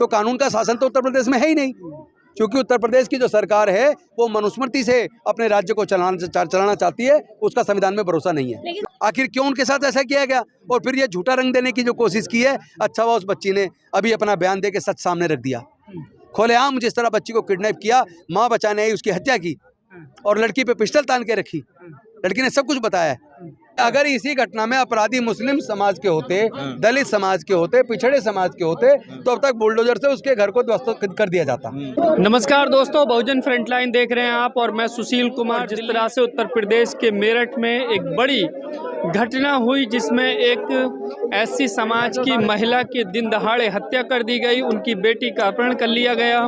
तो कानून का शासन तो उत्तर प्रदेश में है ही नहीं, क्योंकि उत्तर प्रदेश की जो सरकार है वो मनुस्मृति से अपने राज्य को चलाना चाहती है, उसका संविधान में भरोसा नहीं है। आखिर क्यों उनके साथ ऐसा किया गया? और फिर ये झूठा रंग देने की जो कोशिश की है, अच्छा हुआ उस बच्ची ने अभी अपना बयान दे के सच सामने रख दिया। खुलेआम जिस तरह बच्ची को किडनैप किया, माँ बचाने आई उसकी हत्या की और लड़की पे पिस्टल तान के रखी, लड़की ने सब कुछ बताया है। अगर इसी घटना में अपराधी मुस्लिम समाज के होते, दलित समाज के होते, पिछड़े समाज के होते, तो अब तक बुलडोजर से उसके घर को ध्वस्त कर दिया जाता। नमस्कार दोस्तों, बहुजन फ्रंटलाइन देख रहे हैं आप और मैं सुशील कुमार। जिस तरह से उत्तर प्रदेश के मेरठ में एक बड़ी घटना हुई जिसमें एक ऐसी समाज की महिला की दिन दहाड़े हत्या कर दी गई, उनकी बेटी का अपहरण कर लिया गया,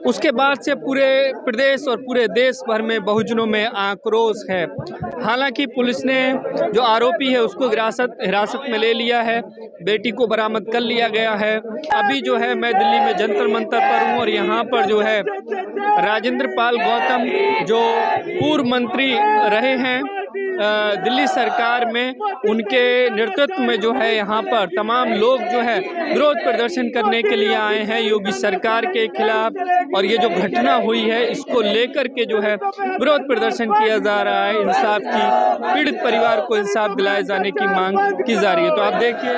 उसके बाद से पूरे प्रदेश और पूरे देश भर में बहुजनों में आक्रोश है। हालांकि पुलिस ने जो आरोपी है उसको हिरासत में ले लिया है, बेटी को बरामद कर लिया गया है। अभी जो है मैं दिल्ली में जंतर मंतर पर हूँ और यहाँ पर जो है राजेंद्र पाल गौतम जो पूर्व मंत्री रहे हैं दिल्ली सरकार में, उनके नेतृत्व में जो है यहाँ पर तमाम लोग जो है विरोध प्रदर्शन करने के लिए आए हैं योगी सरकार के खिलाफ। और ये जो घटना हुई है इसको लेकर के जो है विरोध प्रदर्शन किया जा रहा है। इंसाफ की, पीड़ित परिवार को इंसाफ दिलाए जाने की मांग की जा रही है। तो आप देखिए,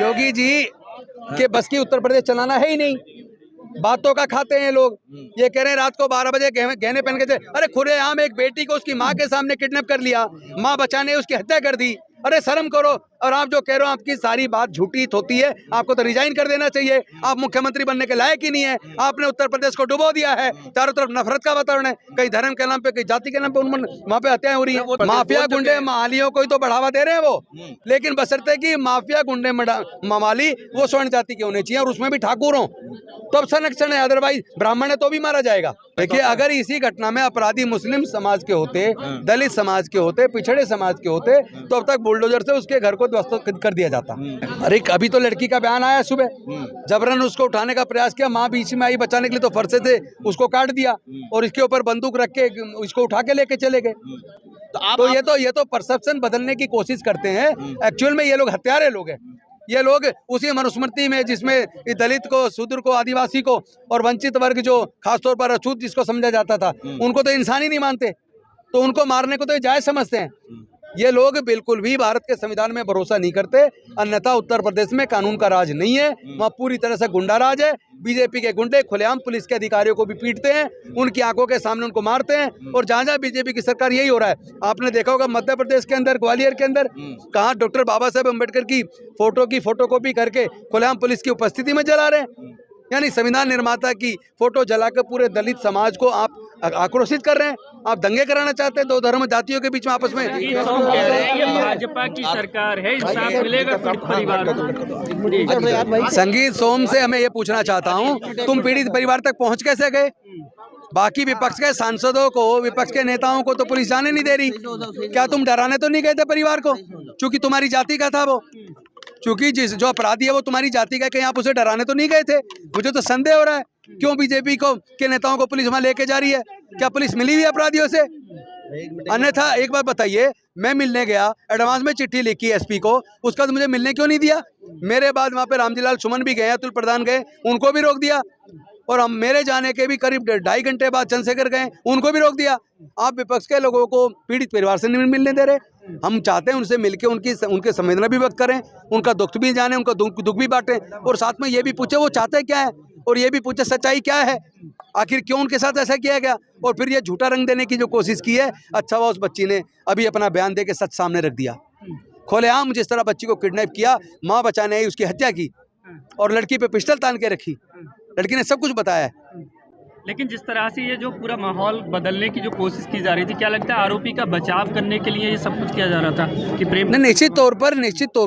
योगी जी के बस की उत्तर प्रदेश चलाना है ही नहीं। बातों का खाते हैं लोग। ये कह रहे हैं रात को 12 बजे गहने पहन के, अरे खुलेआम एक बेटी को उसकी माँ के सामने किडनैप कर लिया, माँ बचाने उसकी हत्या कर दी। अरे शर्म करो। और आप जो कह रहे हो आपकी सारी बात झूठी होती है, आपको तो रिजाइन कर देना चाहिए। आप मुख्यमंत्री बनने के लायक ही नहीं है। आपने उत्तर प्रदेश को डुबो दिया है, चारों तरफ नफरत का वातावरण है, कई धर्म के नाम पे, कई जाति के नाम पे वहाँ पे हत्याएं हो रही है। माफिया गुंडे मालियों को ही तो बढ़ावा दे रहे हैं वो, लेकिन बशर्ते कि माफिया गुंडे माली वो स्वर्ण जाति के होने चाहिए और उसमें भी ठाकुर हो तो अब संरक्षण है, अदरवाइज ब्राह्मण है तो भी मारा जाएगा। देखिए, अगर इसी घटना में अपराधी मुस्लिम समाज के होते, दलित समाज के होते, पिछड़े समाज के होते, तो अब तक बुलडोजर से उसके घर को ध्वस्त कर दिया जाता। अरे अभी तो लड़की का बयान आया सुबह, जबरन उसको उठाने का प्रयास किया, माँ बीच में आई बचाने के लिए, तो फरसे से उसको काट दिया और इसके ऊपर बंदूक रख के इसको उठा के लेके चले गए। तो ये तो परसेप्शन बदलने की कोशिश करते हैं। एक्चुअल में ये लोग हत्यारे लोग हैं। ये लोग उसी मनुस्मृति में जिसमें दलित को, शूद्र को, आदिवासी को और वंचित वर्ग जो खासतौर पर अछूत जिसको समझा जाता था, उनको तो इंसान ही नहीं मानते, तो उनको मारने को तो जायज समझते हैं। ये लोग बिल्कुल भी भारत के संविधान में भरोसा नहीं करते। अन्यथा उत्तर प्रदेश में कानून का राज नहीं है, वहाँ पूरी तरह से गुंडा राज है। बीजेपी के गुंडे खुलेआम पुलिस के अधिकारियों को भी पीटते हैं, उनकी आंखों के सामने उनको मारते हैं। और जहाँ जहाँ बीजेपी की सरकार, यही हो रहा है। आपने देखा होगा मध्य प्रदेश के अंदर, ग्वालियर के अंदर, कहाँ डॉक्टर बाबा साहेब अम्बेडकर की फोटोकॉपी करके खुलेआम पुलिस की उपस्थिति में जला रहे हैं। यानी संविधान निर्माता की फोटो जलाकर पूरे दलित समाज को आप आक्रोशित कर रहे हैं। आप दंगे कराना चाहते हैं दो धर्म जातियों के बीच में आपस में। ये भाजपा की सरकार है, इंसाफ मिलेगा पीड़ित परिवार को। संगीत सोम से हमें ये पूछना चाहता हूँ, तुम पीड़ित परिवार तक पहुँच कैसे गए? बाकी विपक्ष के सांसदों को, विपक्ष के नेताओं को तो पुलिस जाने नहीं दे रही। क्या तुम डराने तो नहीं गए थे परिवार को? क्योंकि तुम्हारी जाति का था वो, क्योंकि जो अपराधी है वो तुम्हारी जाति का, कहीं आप उसे डराने तो नहीं गए थे? मुझे तो संदेह हो रहा है, क्यों बीजेपी के नेताओं को पुलिस वहां लेके जा रही है? क्या पुलिस मिली हुई अपराधियों से? अन्यथा एक बात बताइए, मैं मिलने गया, एडवांस में चिट्ठी लिखी एसपी को, उसका तो मुझे मिलने क्यों नहीं दिया? मेरे बाद वहाँ पे रामजीलाल सुमन भी गए, अतुल प्रधान गए, उनको भी रोक दिया। और हम मेरे जाने के भी करीब 2.5 घंटे बाद चंद्रशेखर गए, उनको भी रोक दिया। आप विपक्ष के लोगों को पीड़ित परिवार से नहीं मिलने दे रहे। हम चाहते हैं उनसे मिलकर उनके संवेदना भी व्यक्त करें, उनका दुख भी जाने, उनका दुख भी बांटें, और साथ में ये भी पूछे वो चाहते क्या है, और ये भी पूछे सच्चाई क्या है, आखिर क्यों उनके साथ ऐसा किया गया। और फिर ये झूठा रंग देने की जो कोशिश की है, अच्छा हुआ उस बच्ची ने अभी अपना बयान दे के सच सामने रख दिया। खुलेआम जिस तरह बच्ची को किडनैप किया, माँ बचाने आई उसकी हत्या की और लड़की पे पिस्टल तान के रखी, लड़की ने सब कुछ बताया है। लेकिन जिस तरह से ये जो पूरा माहौल बदलने की जो कोशिश की जा रही थी, क्या लगता है आरोपी का बचाव करने के लिए ये सब कुछ किया जा रहा था कि प्रेम? निश्चित तौर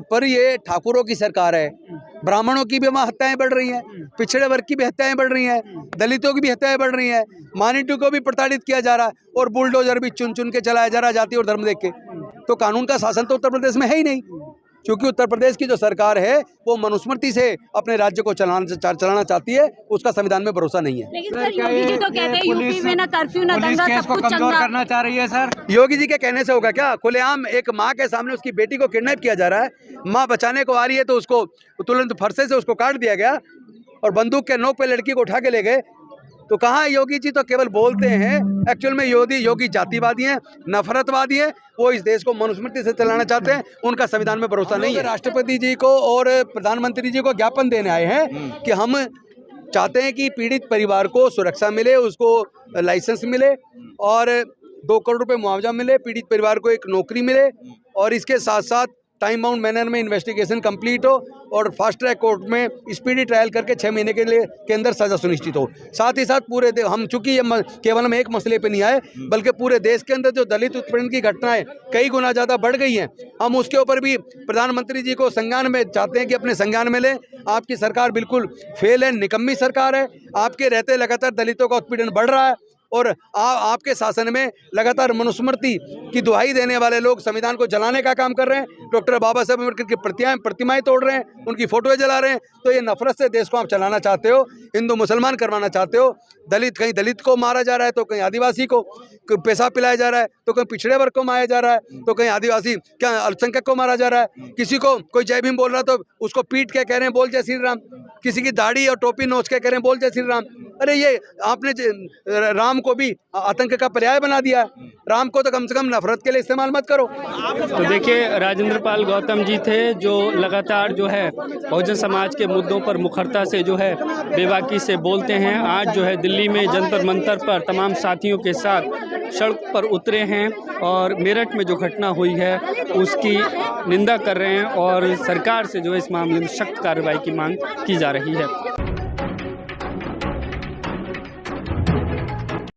पर ये ठाकुरों की सरकार है। ब्राह्मणों की भी वहाँ हत्याएं बढ़ रही हैं, पिछड़े वर्ग की भी हत्याएं बढ़ रही हैं, दलितों की भी हत्याएं बढ़ रही हैं, माइनॉरिटी को भी प्रताड़ित किया जा रहा है, और बुलडोजर भी चुन चुन के चलाया जा रहा है जाति और धर्म देख के। तो कानून का शासन तो उत्तर प्रदेश में है ही नहीं, क्योंकि उत्तर प्रदेश की जो सरकार है वो मनुस्मृति से अपने राज्य को चलाना चाहती है, उसका संविधान में भरोसा नहीं है। लेकिन सर योगी जी तो कहते हैं यूपी में ना कर्फ्यू ना दंगा, सब कुछ चंगा करना चाह रही है सर। योगी जी के कहने से होगा क्या? खुलेआम एक माँ के सामने उसकी बेटी को किडनैप किया जा रहा है, माँ बचाने को आ रही है तो उसको तुरंत फरसे से उसको काट दिया गया और बंदूक के नोक पे लड़की को उठा के ले गए। तो कहाँ योगी जी तो केवल बोलते हैं, एक्चुअल में योगी जातिवादी हैं, नफरतवादी हैं। वो इस देश को मनुस्मृति से चलाना चाहते हैं, उनका संविधान में भरोसा नहीं है। राष्ट्रपति जी को और प्रधानमंत्री जी को ज्ञापन देने आए हैं कि हम चाहते हैं कि पीड़ित परिवार को सुरक्षा मिले, उसको लाइसेंस मिले और 2 करोड़ रुपए मुआवजा मिले, पीड़ित परिवार को एक नौकरी मिले और इसके साथ साथ टाइम बाउंड मैनर में इन्वेस्टिगेशन कंप्लीट हो और फास्ट ट्रैक कोर्ट में स्पीडी ट्रायल करके 6 महीने के अंदर सजा सुनिश्चित हो। साथ ही साथ पूरे हम चूंकि ये केवल हम एक मसले पे नहीं आए, बल्कि पूरे देश के अंदर जो दलित उत्पीड़न की घटनाएं कई गुना ज़्यादा बढ़ गई हैं, हम उसके ऊपर भी प्रधानमंत्री जी को संज्ञान में चाहते हैं कि अपने संज्ञान में लें। आपकी सरकार बिल्कुल फेल है, निकम्मी सरकार है। आपके रहते लगातार दलितों का उत्पीड़न बढ़ रहा है और आपके शासन में लगातार मनुस्मृति की दुहाई देने वाले लोग संविधान को जलाने का काम कर रहे हैं। डॉक्टर बाबा साहब अम्बेडकर की प्रतिमाएं तोड़ रहे हैं, उनकी फोटोएं जला रहे हैं। तो ये नफरत से देश को आप चलाना चाहते हो, हिंदू मुसलमान करवाना चाहते हो। कहीं दलित को मारा जा रहा है तो कहीं आदिवासी को पैसा पिलाया जा रहा है, तो कहीं पिछड़े वर्ग को मारा जा रहा है, तो कहीं आदिवासी क्या अल्पसंख्यक को मारा जा रहा है। किसी को कोई जय भीम बोल रहा तो उसको पीट के कह रहे हैं बोल जय श्री राम, किसी की दाढ़ी और टोपी नोच के कह रहे हैं बोल जय श्री राम। अरे ये आपने राम को भी आतंक का पर्याय बना दिया। राम को तो कम से कम नफरत के लिए इस्तेमाल मत करो। तो देखिए राजेंद्र पाल गौतम जी थे, जो लगातार जो है बहुजन समाज के मुद्दों पर मुखरता से जो है बेबाकी से बोलते हैं। आज जो है दिल्ली में जंतर मंतर पर तमाम साथियों के साथ सड़क पर उतरे हैं और मेरठ में जो घटना हुई है उसकी निंदा कर रहे हैं और सरकार से जो है इस मामले में सख्त कार्रवाई की मांग की जा रही है।